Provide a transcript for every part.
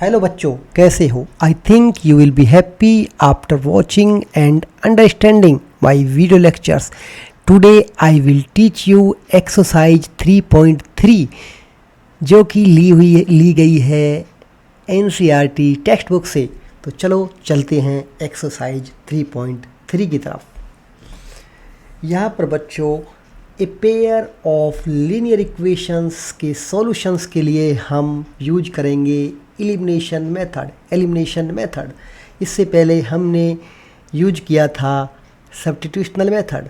Hello बच्चों, कैसे हो? I think you will be happy after watching and understanding my video lectures. Today I will teach you exercise 3.3 जो कि ली गई है एनसीईआरटी टेक्स्ट बुक से. तो चलो चलते हैं एक्सरसाइज 3.3 की तरफ. यहाँ पर बच्चों a pair of linear equations के सॉल्यूशंस के लिए हम यूज करेंगे एलिमिनेशन मेथड. इससे पहले हमने यूज किया था substitutional method.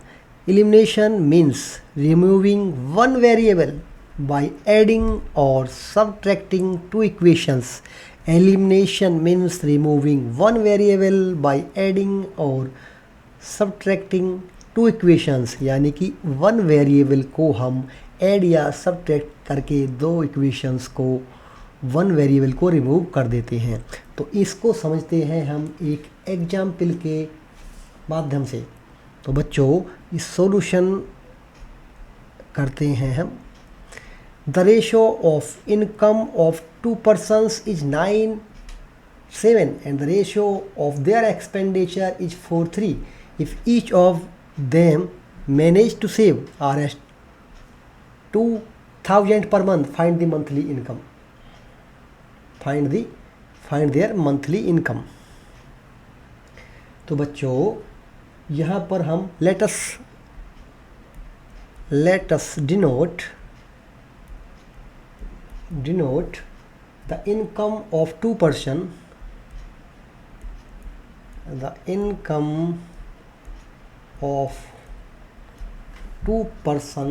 Elimination means removing one variable by adding और subtracting two equations. Elimination means removing one variable by adding और सबट्रैक्टिंग टू इक्वेशंस, यानी कि वन वेरिएबल को हम ऐड या सबट्रैक्ट करके दो इक्वेशंस को वन वेरिएबल को रिमूव कर देते हैं. तो इसको समझते हैं हम एक एग्जाम्पल के माध्यम से. तो बच्चों इस सॉल्यूशन करते हैं हम. The ratio of income of to persons is 9:7 and the ratio of their expenditure is 4:3. If each of them manage to save Rs 2,000 per month, find the monthly income. Find their monthly income. तो बच्चों यहाँ पर हम let us denote the income of two person. The income of two person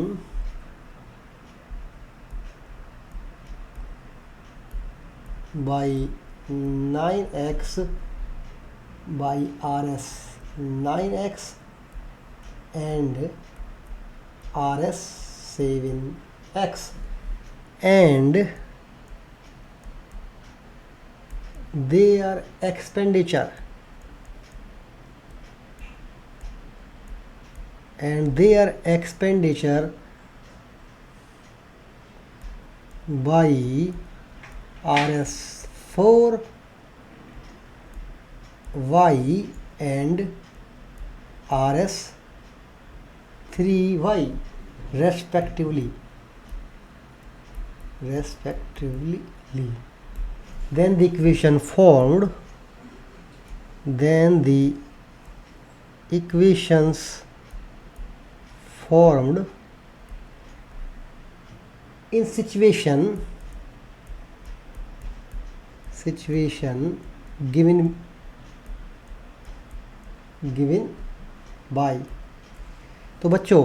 by 9x by Rs 9x and Rs 7x, and their expenditure by Rs 4y and Rs 3y respectively. Then the equation formed in situation given by. तो बच्चों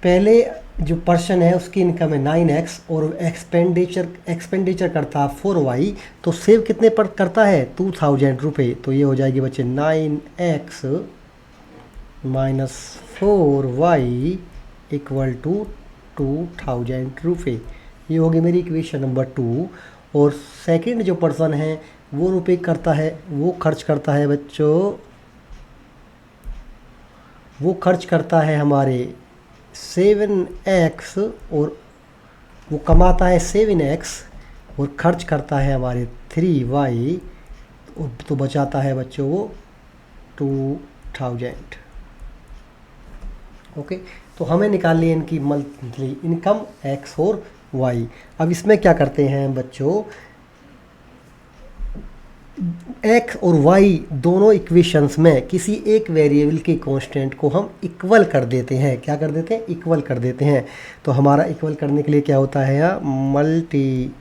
पहले जो person है उसकी income है 9x और expenditure करता है 4y, तो सेव कितने पर करता है 2,000 रुपये. तो ये हो जाएगी बच्चे 9x minus 4y equal to 2,000 रुपये. ये होगी मेरी इक्वेशन नंबर 2. और सेकंड जो पर्सन है वो रुपये करता है, वो खर्च करता है बच्चों, वो खर्च करता है हमारे 7x और वो कमाता है 7x और खर्च करता है हमारे 3y, तो बचाता है बच्चों वो 2,000. ओके, तो हमें निकालनी है इनकी मंथली इनकम x और y. अब इसमें क्या करते हैं बच्चों, x और y दोनों इक्वेशंस में किसी एक वेरिएबल के कांस्टेंट को हम इक्वल कर देते हैं. क्या कर देते हैं? इक्वल कर देते हैं. तो हमारा इक्वल करने के लिए क्या होता है यहाँ, multiply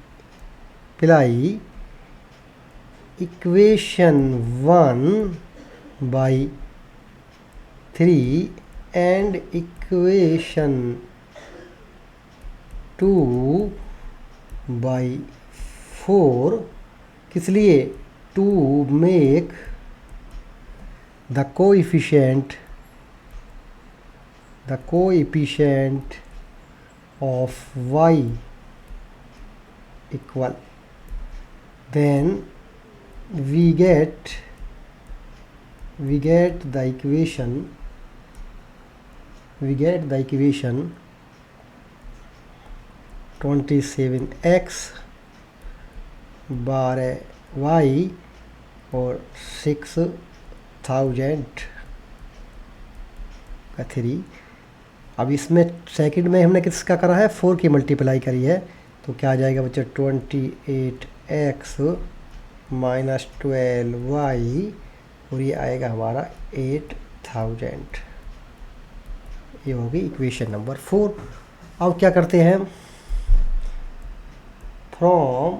equation 1 by 3 and equation 2 by 4. किस लिए? To make the coefficient of y equal. Then we get the equation 27x 12y और 6000 का 3। अब इसमें सेकंड में हमने किसका करा है, 4 की मल्टीप्लाई करी है, तो क्या आ जाएगा बच्चों 28x माइनस 12y और ये आएगा हमारा 8000। ये होगी इक्वेशन नंबर 4। अब क्या करते हैं, from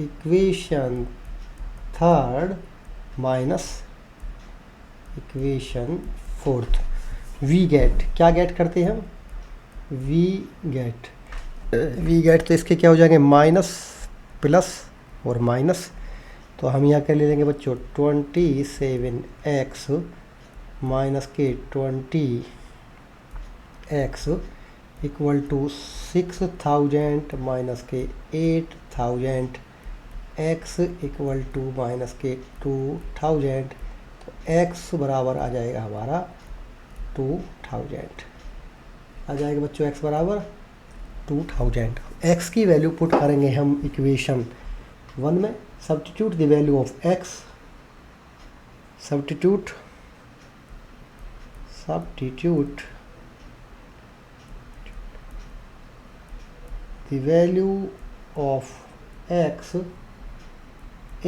equation third minus equation fourth we get, क्या गेट करते हैं हम, वी गेट तो इसके क्या हो जाएंगे, माइनस प्लस और माइनस। तो हम यहाँ क्या ले लेंगे बच्चों 27x माइनस के 20x इक्वल टू 6000 माइनस के 8000 x इक्वल टू माइनस के 2000। तो x बराबर आ जाएगा हमारा 2000 आ जाएगा बच्चों, x बराबर 2000। x की वैल्यू पुट करेंगे हम इक्वेशन 1 में। Substitute the value of x, substitute the value of x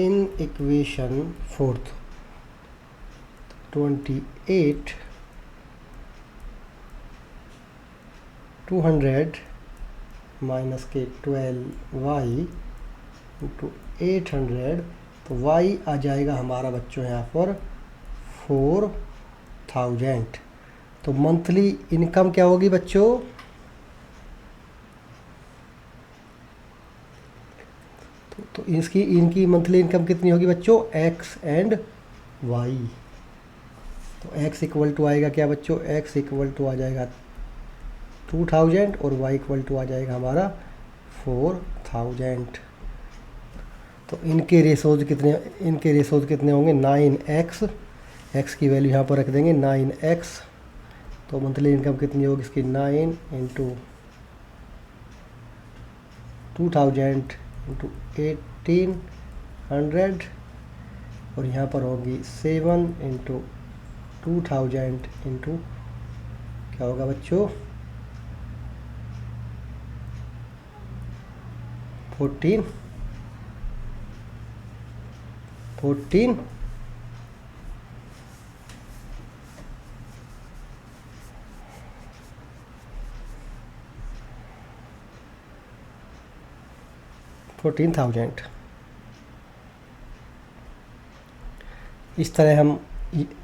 in equation 4th 28 200 minus के 12y इंटू 800। तो y आ जाएगा हमारा बच्चों यहाँ पर 4000। तो मंथली इनकम क्या होगी बच्चों, तो इनकी मंथली इनकम कितनी होगी बच्चों, x एंड y। तो x इक्वल टू आएगा क्या बच्चों, x इक्वल टू आ जाएगा 2000 और y इक्वल टू आ जाएगा हमारा 4000। तो इनके रेशोज कितने होंगे, 9x, x की वैल्यू यहाँ पर रख देंगे 9x। तो मंथली इनकम कितनी होगी इसकी, 9 इंटू 2000 इंटू 1800 और यहाँ पर होगी 7 इंटू 2000 इंटू क्या होगा बच्चों 14 14,000। इस तरह हम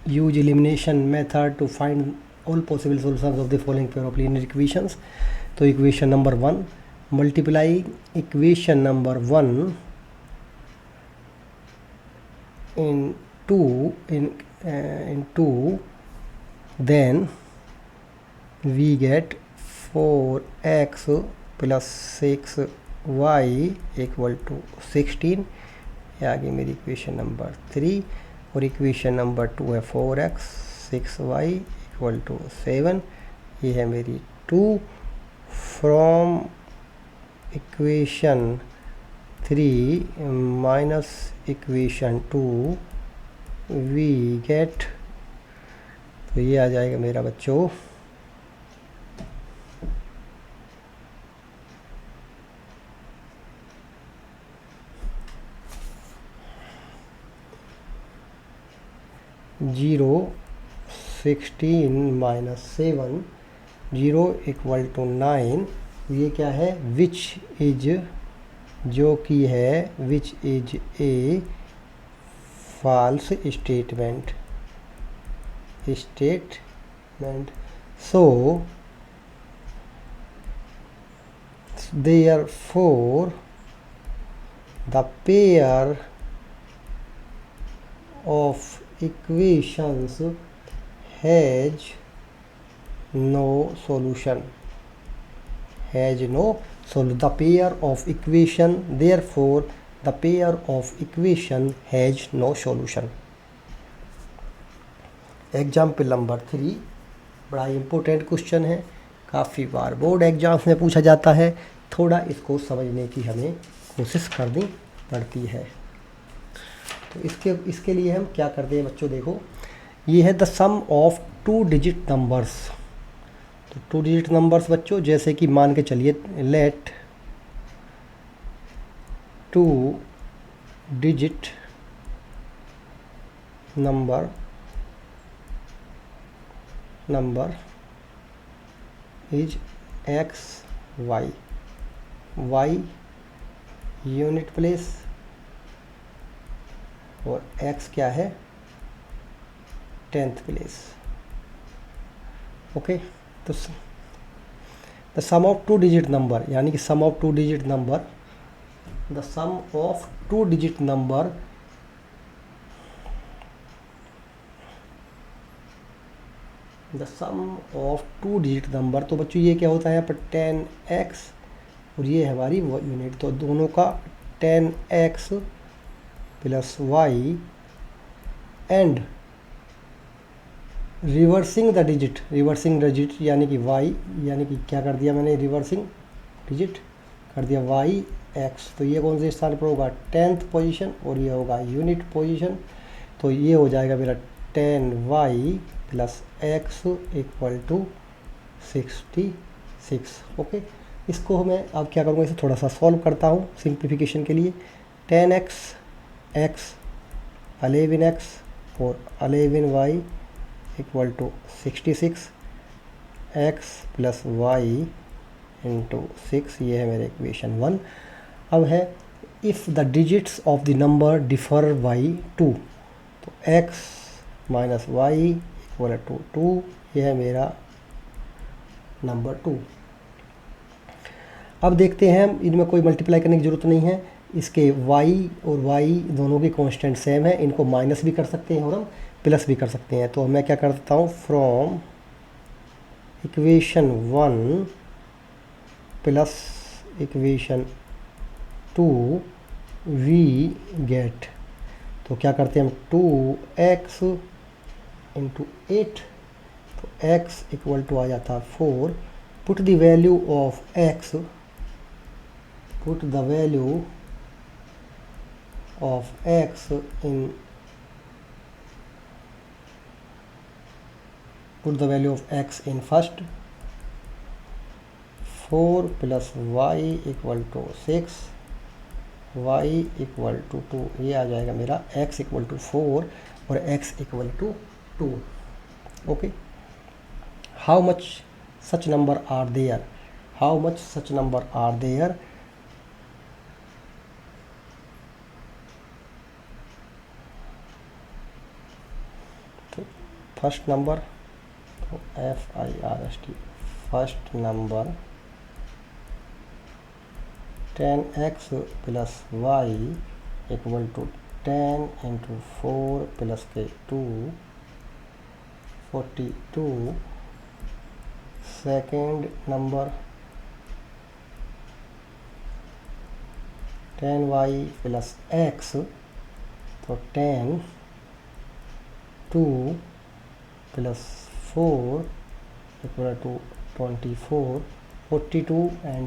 use elimination method to find all possible solutions of the following pair of linear equations. तो equation number 1 multiply equation number 1 in 2 then we get 4x plus 6y equal to 16। ये आ गई मेरी इक्वेशन नंबर 3 और equation number 2 है 4x 6y equal to 7। ये है मेरी 2 from equation 3 minus equation 2 we get, तो ये आ जाएगा मेरा बच्चों 16 माइनस 7 0 इक्वल टू 9। ये क्या है, विच इज, जो कि है which is a false statement. So therefore the pair of equations has no solution, the pair of equation, therefore the pair of equation has no solution। Example number 3 बड़ा important question है, काफ़ी बार board exams में पूछा जाता है, थोड़ा इसको समझने की हमें कोशिश करनी पड़ती है। तो इसके लिए हम क्या करते हैं बच्चों, देखो ये है the sum of 2 digit numbers. तो 2 डिजिट नंबर्स बच्चों, जैसे कि मान के चलिए let 2 digit number is x y, y unit place और x क्या है 10th प्लेस। ओके, तो the sum of 2 digit number, यानी कि sum of 2 digit number, the sum of 2 digit number the sum of 2 digit number. तो बच्चों ये क्या होता है यहाँ पर 10x और ये है हमारी यूनिट, तो दोनों का 10x plus y and reversing the digit यानी कि y, यानी कि क्या कर दिया मैंने, रिवर्सिंग डिजिट कर दिया yx। तो ये कौन से स्थान पर होगा, 10th पोजीशन और ये होगा यूनिट पोजीशन। तो ये हो जाएगा मेरा 10y plus x equal to 66। Okay, इसको मैं अब क्या करूँगा, इसे थोड़ा सा सॉल्व करता हूँ सिंप्लीफिकेशन के लिए। 10x x 11x और 11y equal to 66, x plus y into 6, ये है मेरे इक्वेशन 1। अब है if the digits of the number differ by 2, तो x minus y equal to 2, ये है मेरा नंबर 2। अब देखते हैं, इनमें कोई मल्टीप्लाई करने की ज़रूरत नहीं है, इसके y और y दोनों की कांस्टेंट सेम है, इनको माइनस भी कर सकते हैं और हम प्लस भी कर सकते हैं। तो मैं क्या करता हूँ, from equation 1 plus equation 2 we get, तो क्या करते हैं हम 2x इंटू 8, तो x इक्वल टू आ जाता है 4। Put the value of x, put the value of x in first, 4 plus y equal to 6, y equal to 2, ये आ जाएगा मेरा x इक्वल टू 4 और x equal to 2। Okay, how much such number are there, first number, तो FIRST, first number 10x plus y equal to 10 into 4 plus के 2, 42। Second number 10y plus x, तो 10 2 plus 4 equal to 24, 42 and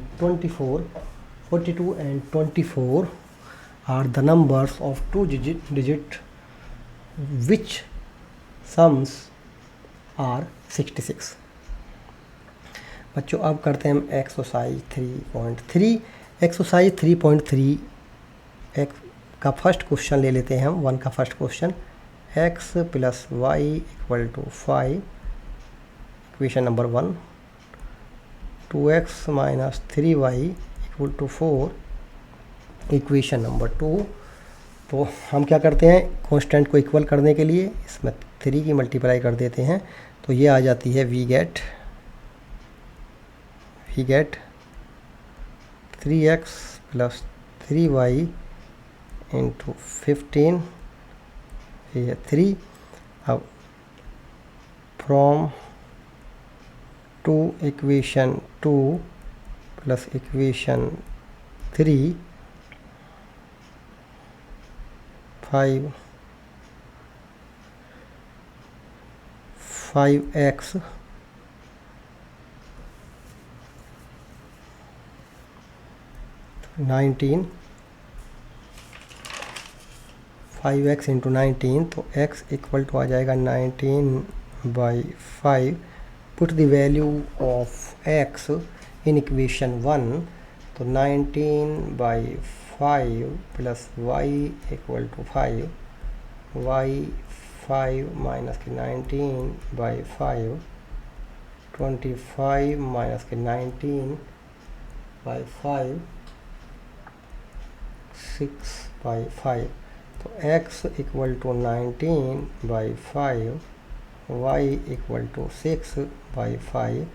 24 are the numbers of 2 digit which sums are 66। बच्चों अब करते हैं हम exercise 3.3। Exercise 3.3 का first question ले लेते हैं हम, 1 का first question, x plus y equal to 5, equation number 1, 2x minus 3y equal to 4, equation number 2। तो हम क्या करते हैं, कांस्टेंट को इक्वल करने के लिए इसमें 3 की मल्टीप्लाई कर देते हैं, तो ये आ जाती है we get 3x plus 3y into 15, ये 3। अब from 2 equation 2 plus equation 3, 5x 5x into 19, तो x इक्वल टू आ जाएगा 19/5। Put the value of x in equation 1, तो 19/5 plus y equal to 5, y 5 minus के 19/5, 25 माइनस के 19/5, 6/5। तो x equal to 19/5, y equal to 6/5।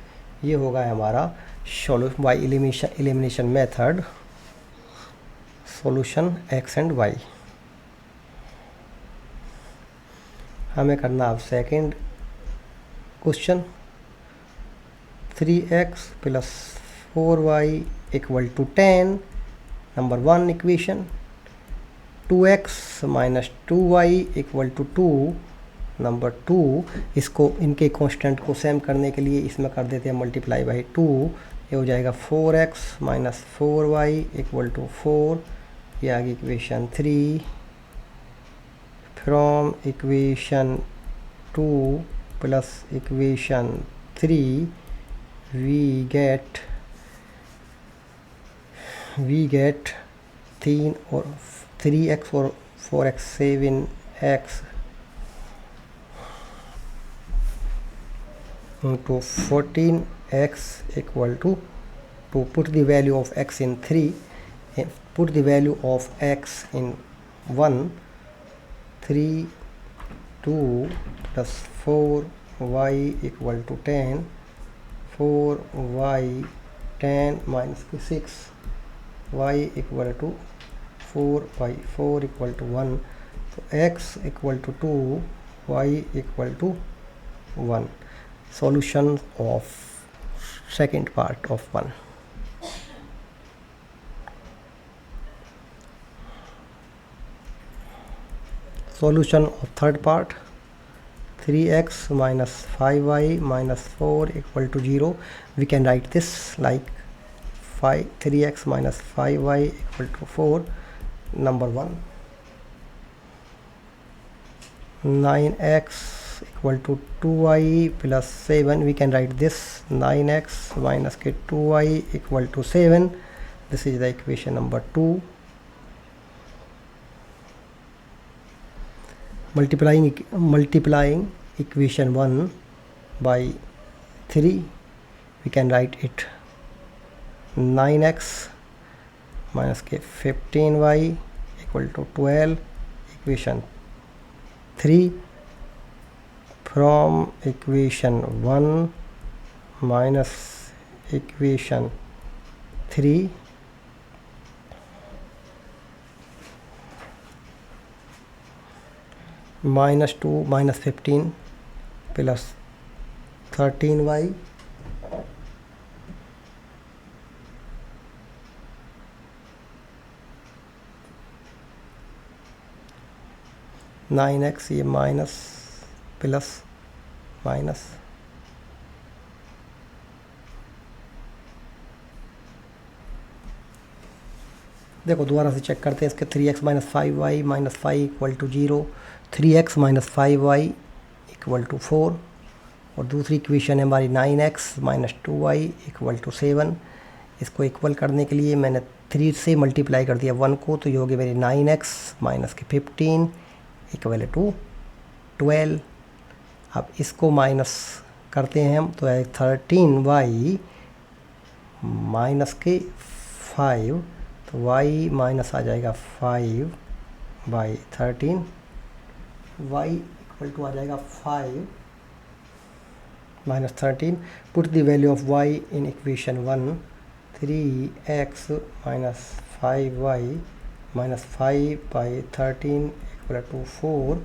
ये होगा हमारा solution by elimination method, solution x and y। हमें करना अब second question. 3x plus 4y equal to 10, number 1 equation. 2x minus 2y equal to 2, number 2। इसको इनके कांस्टेंट को सेम करने के लिए इसमें कर देते हैं मल्टीप्लाई बाई 2। ये हो जाएगा 4x minus 4y equal to 4। ये आ गई equation 3। From equation 2 plus equation 3 we get 3 और 3x और 4x 7x into 14x equal to put the value of x in 3, put the value of x in 1, 3 2 plus 4y equal to 10, 4y 10 minus 6, y equal to 4/4 equal to 1. So x equal to 2, y equal to 1. Solution of second part of 1. Solution of third part. 3x minus 5y minus 4 equal to 0. We can write this like 3x minus 5y equal to 4, number 1. 9x equal to 2y plus 7. We can write this 9x minus 2y equal to 7. This is the equation number 2. Multiplying equation 1 by 3, we can write it 9x minus 15y equal to 12, equation 3. From equation 1 minus equation 3, minus 2 minus 15 plus 13y (9x) ये minus plus minus, देखो दोबारा से check करते हैं इसके। 3x minus 5y minus 5 equal to 0, 3x minus 5y equal to 4, और दूसरी equation है हमारी 9x minus 2y equal to 7। इसको इक्वल करने के लिए मैंने 3 से मल्टीप्लाई कर दिया 1 को, तो ये हो गई मेरी 9x माइनस के 15 इक्वल टू 12। अब इसको माइनस करते हैं हम, तो है 13y माइनस के 5, तो y माइनस आ जाएगा 5/13, y इक्वल टू आ जाएगा 5 minus 13। Put the value of y in equation 1, 3x minus 5y minus 5/13 equal to 4,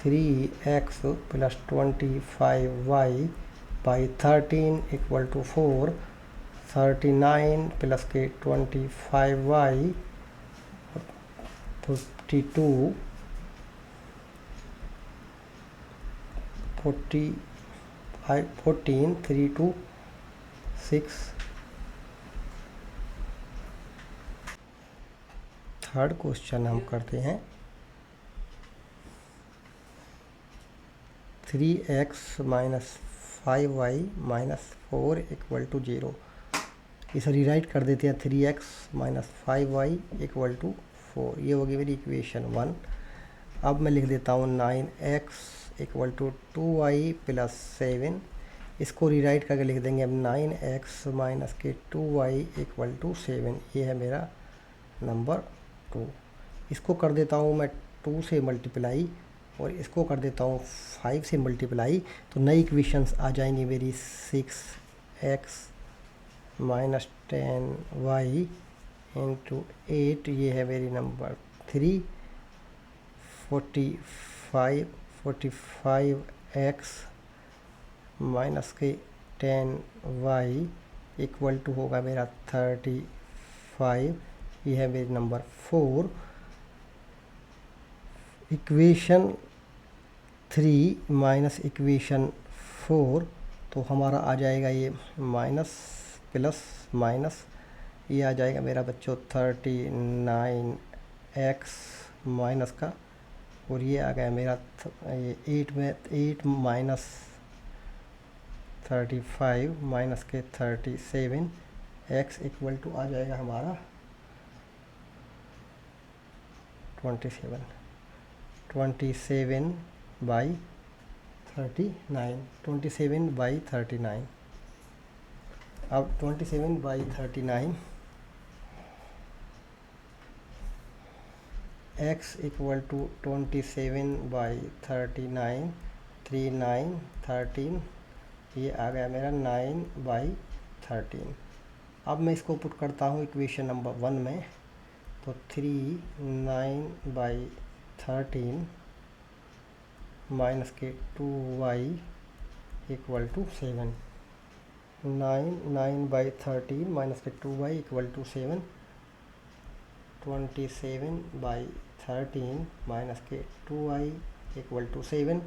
3x plus 25y/13 equal to 4, 39 plus के 25y 52, 14 3 2 6 थर्ड क्वेश्चन हम करते हैं 3x minus 5y minus 4 equal to 0। इसे rewrite कर देते हैं 3x minus 5y equal to 4। ये होगी मेरी इक्वेशन 1। अब मैं लिख देता हूँ 9x equal to 2y plus 7। इसको रीराइट करके लिख देंगे अब 9x माइनस के 2y इक्वल टू 7। ये है मेरा नंबर 2। इसको कर देता हूँ मैं 2 से मल्टीप्लाई और इसको कर देता हूँ 5 से मल्टीप्लाई, तो नई इक्वेशंस आ जाएंगी मेरी 6x माइनस 10y इंटू 8। ये है मेरी नंबर 3। 45x माइनस के 10y इक्वल टू होगा मेरा 35। ये है मेरी नंबर 4। इक्वेशन 3 माइनस इक्वेशन 4, तो हमारा आ जाएगा ये माइनस प्लस माइनस, ये आ जाएगा मेरा बच्चों 39x माइनस का, और ये आ गया मेरा ये 8 माइनस 35 माइनस के 37। x इक्वल टू आ जाएगा हमारा 27 बाई 39। 27 बाई 39। अब 27 by 39 x equal to 27 by 39, 39 13, ये आ गया मेरा 9 बाई 13। अब मैं इसको पुट करता हूँ इक्वेशन नंबर 1 में, तो 3 9 बाई 13 माइनस के 2y equal to 7। 9 by 13 minus के 2y equal to 7। 27 by 13 minus के 2y equal to 7।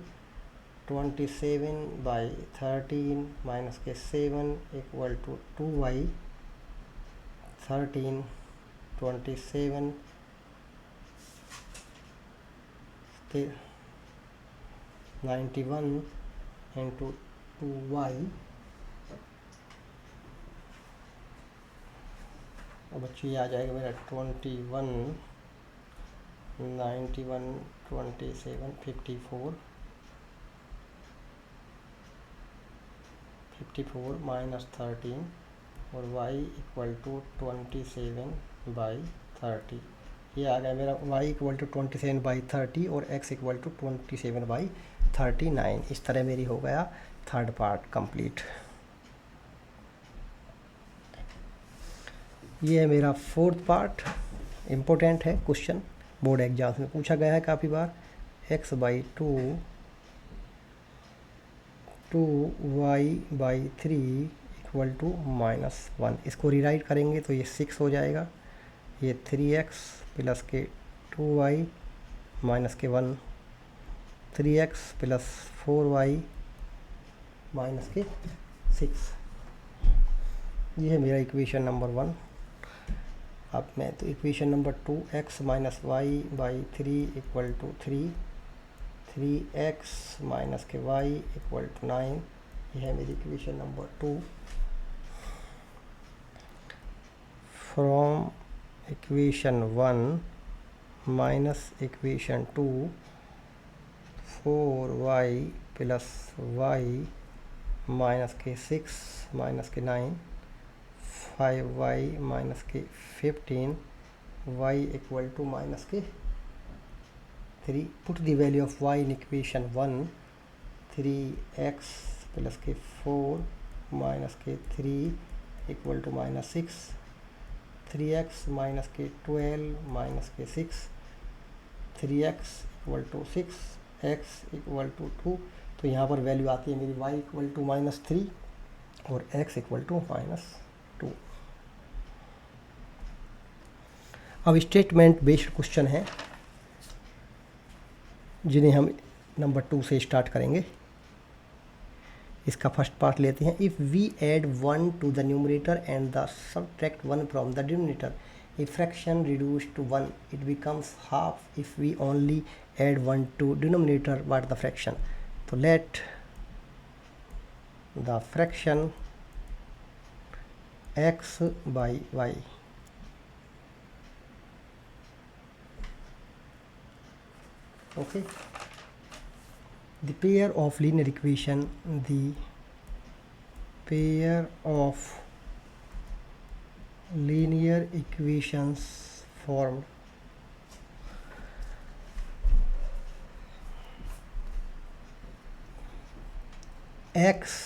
27 by 13 minus के 7 equal to 2y। 13 27 91 into 2y। अब बच्चों ये आ जाएगा मेरा 21 91 27 54 माइनस 13 और y इक्वल टू 27 बाई 30। ये आ गया मेरा y इक्वल टू 27 बाई 30 और x इक्वल टू 27 बाई 39। इस तरह मेरी हो गया थर्ड पार्ट कंप्लीट। ये है मेरा फोर्थ पार्ट। इम्पोर्टेंट है क्वेश्चन, बोर्ड एग्जाम्स में पूछा गया है काफ़ी बार। x by 2y by 3 equal to -1। इसको रीराइट करेंगे तो ये 6 हो जाएगा। ये 3x प्लस के 2y माइनस के 1, 3x प्लस 4y माइनस के 6। ये है मेरा इक्वेशन नंबर 1। अब मैं तो equation number 2 x minus y by 3 equal to 3, 3x minus के y इक्वल टू 9। यह है मेरी equation number 2। From equation 1 minus equation 2, 4y plus y minus के 6 माइनस के 9, 5y माइनस के 15, y इक्वल टू माइनस के 3। Put the value of y in equation 1, 3x plus के 4 minus के 3 इक्वल टू -6, 3x माइनस के 12 minus के 6, 3x equal to 6, x equal to 2। तो यहाँ पर वैल्यू आती है मेरी y इक्वल टू -3 और x इक्वल टू -2। अब स्टेटमेंट बेस्ड क्वेश्चन है जिन्हें हम नंबर 2 से स्टार्ट करेंगे। इसका फर्स्ट पार्ट लेते हैं। If we add 1 to the numerator and the subtract 1 from the denominator, a fraction reduced to 1, it becomes half if we only add 1 to denominator. What the fraction? So let the fraction x by y okay, the pair of linear equation, the pair of linear equations formed x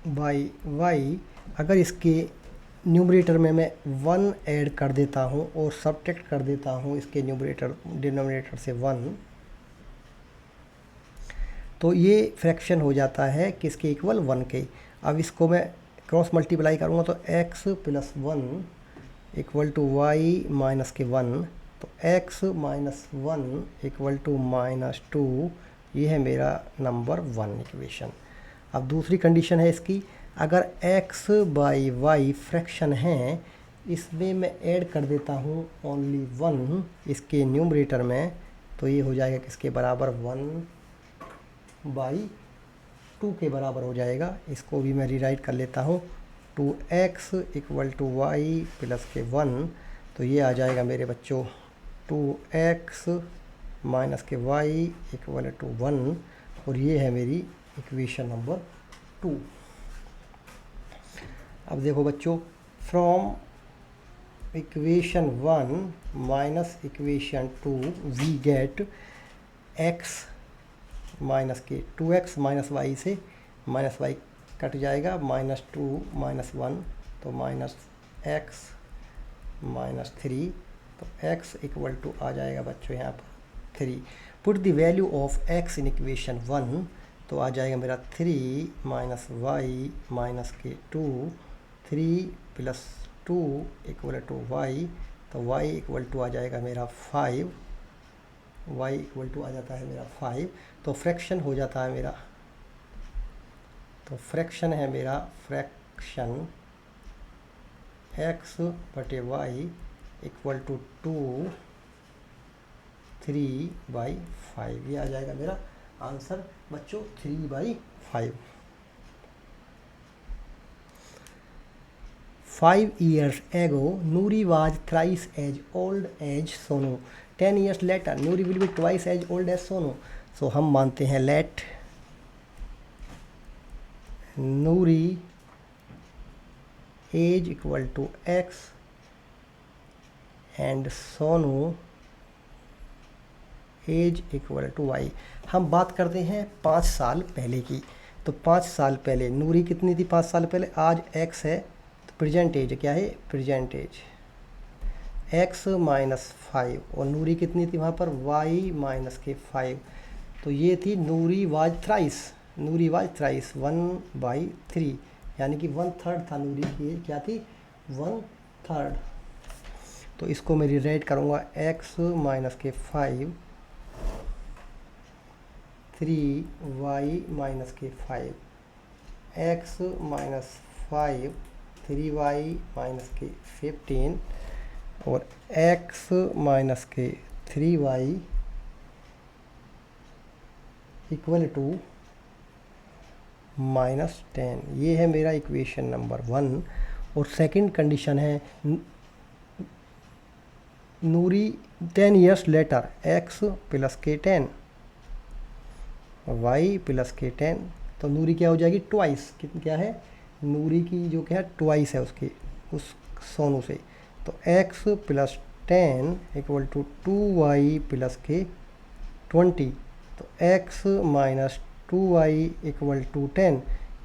by y, अगर इसके numerator में मैं 1 add कर देता हूँ और subtract कर देता हूँ इसके न्यूमरेटर डिनोमिनेटर से 1, तो ये फ्रैक्शन हो जाता है किसके इक्वल 1 के। अब इसको मैं क्रॉस मल्टीप्लाई करूँगा तो x plus 1 equal to y minus के 1, तो x minus 1 equal to minus 2, ये है मेरा नंबर 1 इक्वेशन। अब दूसरी कंडीशन है इसकी, अगर x बाई वाई फ्रैक्शन है, इसमें मैं ऐड कर देता हूँ ओनली 1 इसके न्यूमरेटर में, तो ये हो जाएगा किसके बराबर 1 बाई 2 के बराबर हो जाएगा। इसको भी मैं रीराइट कर लेता हूँ 2x equal to Y plus के 1, तो ये आ जाएगा मेरे बच्चों 2x माइनस के y इक्वल टू 1, और ये है मेरी इक्वेशन नंबर 2। अब देखो बच्चों, from equation 1 minus equation 2 we get x minus के 2x माइनस वाई से माइनस वाई कट जाएगा, माइनस 2 माइनस 1, तो माइनस x माइनस 3, तो x इक्वल टू आ जाएगा बच्चों यहाँ पर 3। Put the value of x in equation 1, तो आ जाएगा मेरा 3 माइनस वाई माइनस के 2, 3 प्लस 2 इक्वल टू वाई, तो y इक्वल टू आ जाएगा मेरा 5, y इक्वल टू आ जाता है मेरा 5, तो फ्रैक्शन हो जाता है मेरा, तो फ्रैक्शन है मेरा फ्रैक्शन x बटे y इक्वल टू 2 3/5, ये आ जाएगा मेरा आंसर बच्चों 3/5। 5 years ago, Nuri was thrice as old as Sonu. 10 years later, Nuri will be twice as old as Sonu. So हम मानते हैं let Nuri age equal to x and Sonu age equal to y. हम बात करते हैं 5 साल पहले की, तो 5 साल पहले नूरी कितनी थी 5 साल पहले, आज x है, तो प्रेजेंट एज क्या है, प्रेजेंट एज x माइनस 5, और नूरी कितनी थी वहाँ पर y माइनस के 5, तो ये थी नूरी वाज थ्राइस, नूरी वाज थ्राइस 1/3, यानी कि 1/3 था नूरी की, क्या थी 1/3। तो इसको मैं रीराइट करूँगा x माइनस के 5 3y माइनस के 5, x माइनस 5 3y माइनस के 15, और x माइनस के 3y इक्वल टू -10। ये है मेरा इक्वेशन नंबर 1। और सेकंड कंडीशन है नूरी 10 years लेटर x प्लस के 10 y प्लस के 10, तो नूरी क्या हो जाएगी ट्वाइस, क्या है नूरी की जो क्या है ट्वाइस है उसकी, उस सोनू से, तो x plus 10 equal to 2y plus के 20, तो x minus 2y equal to 10,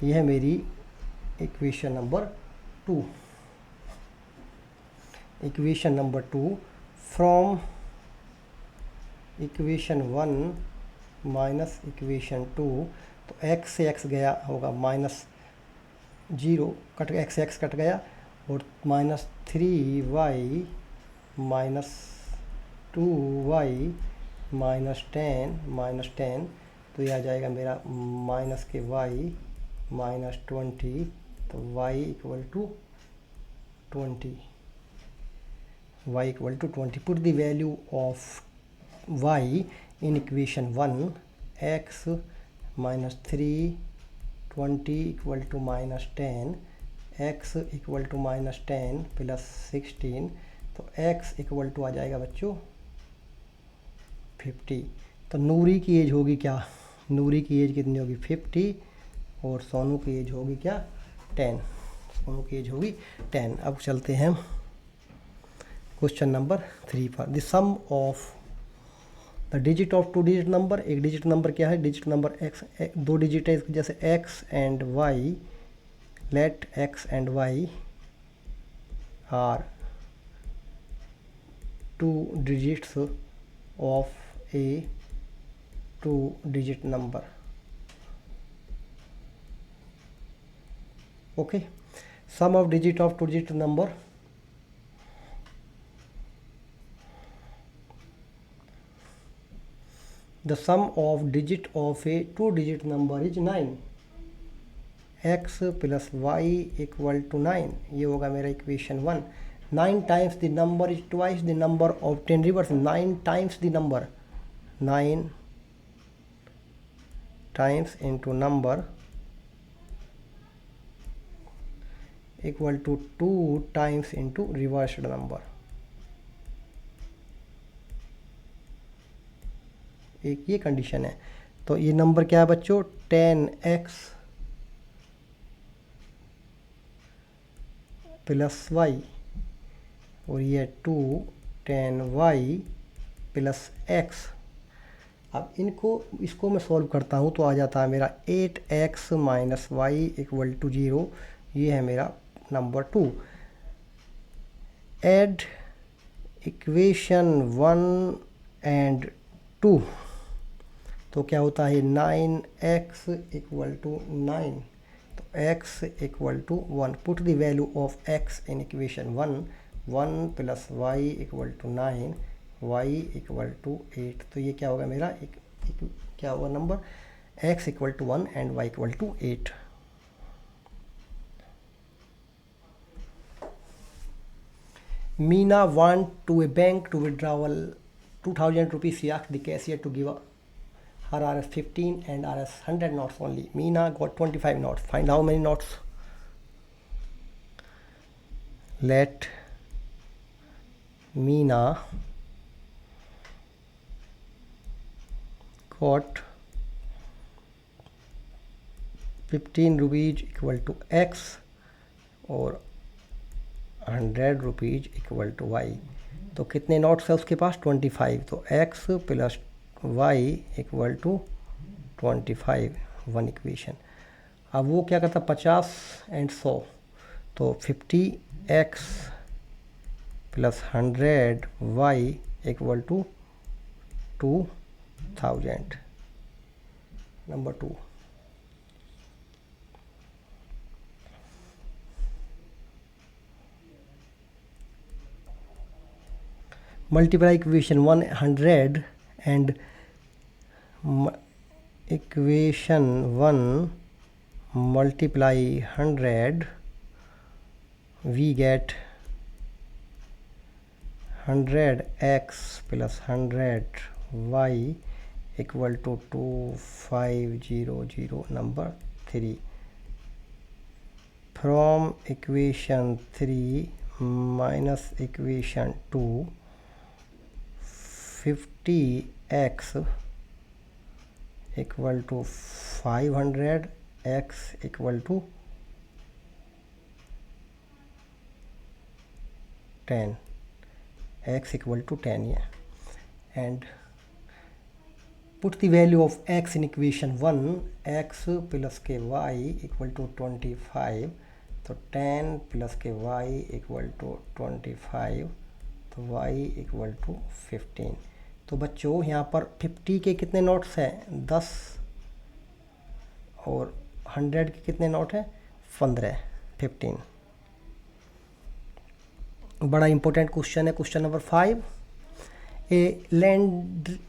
यह है मेरी equation number 2। Equation number 2 from equation 1 minus equation 2, तो x से x गया होगा -0 कट गया, x से x कट गया, और -3y माइनस 2y -10, तो यह आ जाएगा मेरा माइनस के y -20, तो y equal to 20, y equal to 20. Put the value of y in equation 1. X minus 3 20 equal to minus 10, x equal to minus 10 plus 16, तो x इक्वल टू आ जाएगा बच्चों 50। तो नूरी की एज होगी क्या, नूरी की एज कितनी होगी 50 और सोनू की एज होगी क्या 10, सोनू की एज होगी 10। अब चलते हैं क्वेश्चन नंबर 3 पर। The sum of the digit of two digit number, एक डिजिट नंबर क्या है, डिजिट नंबर x, दो डिजिट है जैसे x and y, let x and y are two digits of a two digit number. Okay, sum of digit of two digit number, the sum of digit of a two digit number is 9, x plus y equal to 9, ये होगा मेरा equation 1। 9 times the number is twice the number of 10 reverse, 9 times the number, 9 times into number equal to 2 times into reversed number। एक ये condition है। तो ये number क्या है बच्चों 10x प्लस वाई और ये 2 10y प्लस x। अब इसको मैं सॉल्व करता हूँ तो आ जाता है मेरा 8x minus y equal to 0, ये है मेरा नंबर 2। एड इक्वेशन 1 एंड 2, तो क्या होता है 9x इक्वल टू 9, तो x equal to 1। Put the value of x in equation 1, 1 plus y equal to 9, y equal to 8। तो ये क्या होगा मेरा क्या होगा number x equal to 1 and y equal to 8। Meena went to a bank to withdrawal 2000 rupees. She asked the cashier to give her Rs 15 and Rs 100 notes only. Meena got 25 notes. Find how many notes. Let Meena got 15 rupees equal to x और 100 rupees equal to Y. तो कितने notes है उसके पास 25, तो x plus y equal to 25, one equation. अब वो क्या करता 50 एंड 100, तो 50x plus 100y equal to 2000, number 2। multiply equation 100 and equation 1 multiply 100, we get 100x plus 100y equal to 2500, number 3। from equation 3 minus equation 2, 50x equal to 500, x equal to 10, x equal to 10, yeah, and put the value of x in equation 1, x plus k y equal to 25, तो 10 plus k y equal to 25, तो y equal to 15। तो बच्चों यहाँ पर 50 के कितने notes हैं 10 और 100 के कितने नोट हैं 15, 15। बड़ा इंपॉर्टेंट क्वेश्चन है question number 5। A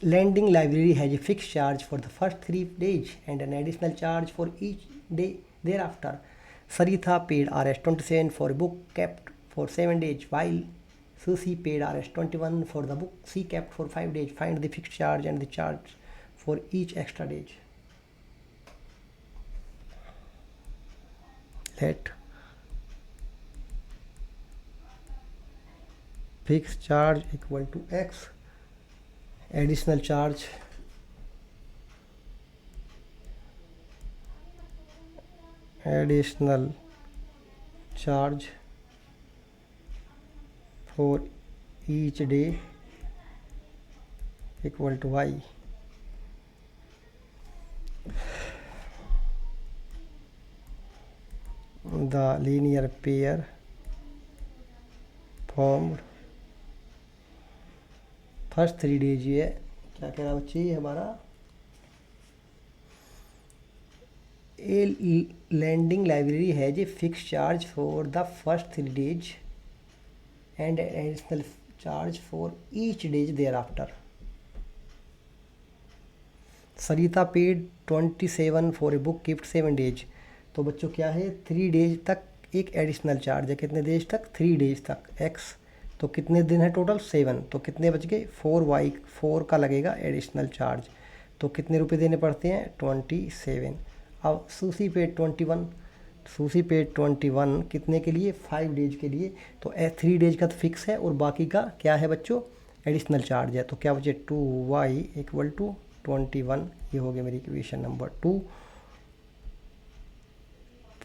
lending library has a fixed charge for the first 3 days and an additional charge for each day thereafter. Saritha paid Rs 27 for a book kept for 7 days while Susie paid Rs 21 for the book she kept for 5 days. Find the fixed charge and the charge for each extra day. Let fixed charge equal to X, additional charge for each day equal to Y. The linear pair formed first 3 days ये क्या कह रहा बच्चे, ये हमारा lending library has a fixed charge for the first 3 days and an additional charge for each day thereafter. Sarita paid 27 for a book kept 7 days. तो बच्चों क्या है, 3 days तक एक एडिशनल चार्ज है, कितने डेज तक, 3 days तक x, तो कितने दिन है टोटल 7, तो कितने बच गए 4y, 4 का लगेगा एडिशनल चार्ज, तो कितने रुपए देने पड़ते हैं 27. अब सूसी पेड 21 कितने के लिए, 5 days के लिए, तो 3 days का तो फिक्स है और बाकी का क्या है बच्चों एडिशनल चार्ज है, तो क्या बचे 2y इक्वल टू 21. ये हो गया मेरी equation number 2.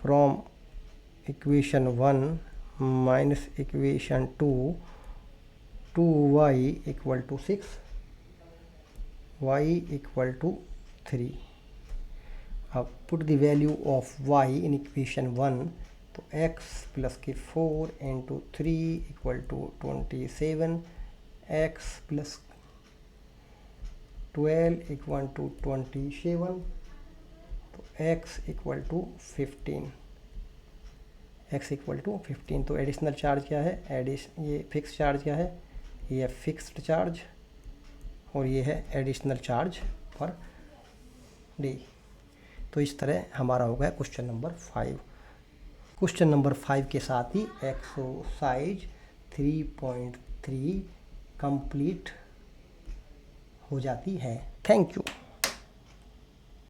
From equation 1 minus equation 2, 2y equal to 6, y equal to 3. अब put the value of y in equation 1, तो x प्लस के 4 into 3 equal to 27, x plus 12 equal to 27, तो x equal to 15, x equal to 15. तो additional charge क्या है, ये fix charge क्या है, ये फिक्स्ड चार्ज और ये है एडिशनल चार्ज पर डे. तो इस तरह हमारा हो गया क्वेश्चन नंबर 5. क्वेश्चन नंबर 5 के साथ ही एक्सरसाइज 3.3 कंप्लीट हो जाती है. Thank you.